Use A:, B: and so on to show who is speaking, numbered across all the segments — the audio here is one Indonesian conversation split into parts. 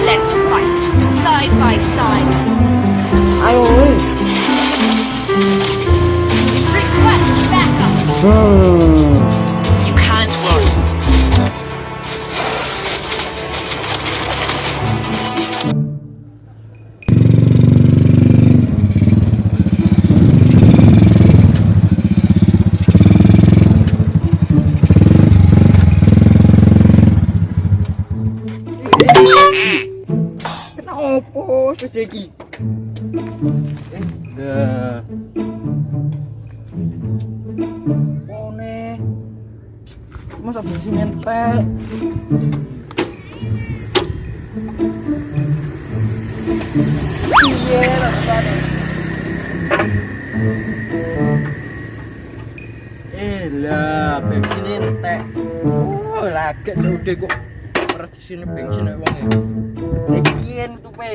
A: Let's fight side by side.
B: Ayo, woi.
A: Request backup. You can't run.
B: Kenapa sepeda iki? Dah. Pone. Masa bensin entek. Iya, rasane. Lah, bensin entek. Oh, lagek udah kok. Ora disini bensin nek wong e. Iki piye nutupe?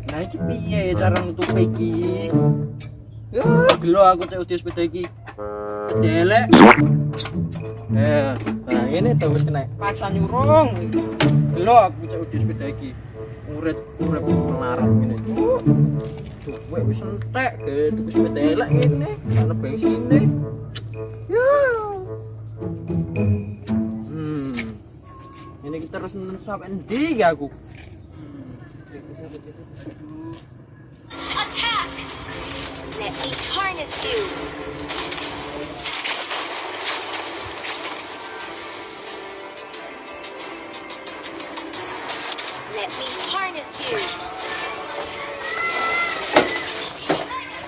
B: Nah iki piye cara nutupe iki? Yo, gelo aku cek udah sepeda iki. Delek. Nah ini tuh wis kena paksa nyurung. Gelo aku cek udah sepeda iki. Urip melarat ngene. Tuh, wis entek ge tuku sepeda elek ngene, ana bensine. Yo. Ini kita terus sampai endi ya aku?
A: Attack! Let me harness you. Let me harness you.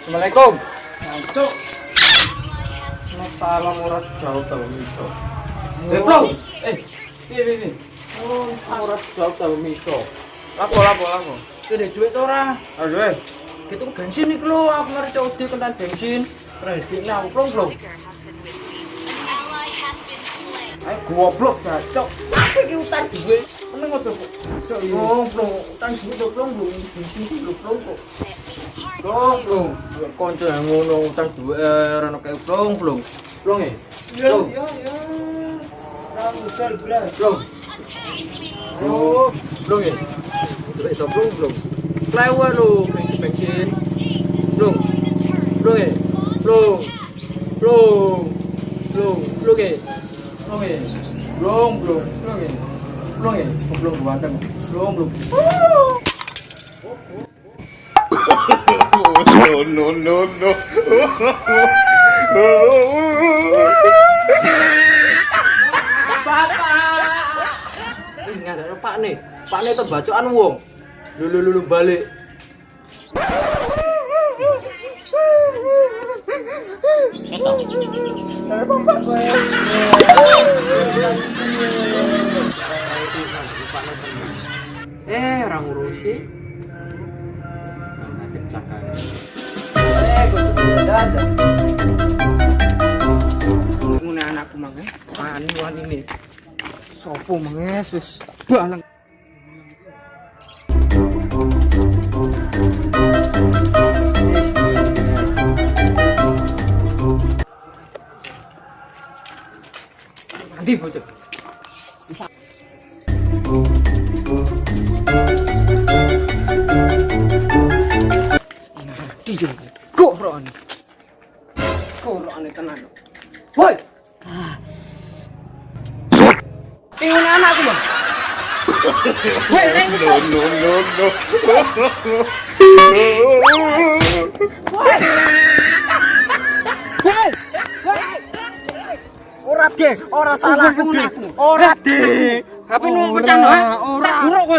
B: Assalamualaikum. Cuk. Salam ora jauh tau miso. Bro. Piye. Oh, ora jauh tau miso. Lapo. Kene duit to ora? Aduh. Gitu bensin iki lho, aku ngerti ode kentan bensin. Kreditne aku plong-plong. Ayo goblok bacok. Apa iki utang duit? Meneng opo kok? Cok iki. Oh, plong, utang duit to plong-plong. Bensin iki lho plong kok. Plong. Kanca ngono utang duit ora ono kaya plong-plong. Plong e. Yo. Kamu sel blas. Plong. Oh, plong e. Duit to plong-plong. Lewa lho bensin. Plong e. Plong e. Plong e. Plong bandeng. Plong. No. Bapak. Enggak ada Pak nih. Pak nih tebacokan wong. Lulu balik. Orang ngurusi. Ngadep cakai. Gue tuh udah ada. Ngene anakku maneh. Wani nih. Sopo manges wis baleng. Andi bocah. Korokane tenan. Woi. Ini anakku, Bang. Ora deh, ora salah aku. Ora deh. HP nu pecah no. Ora kowe.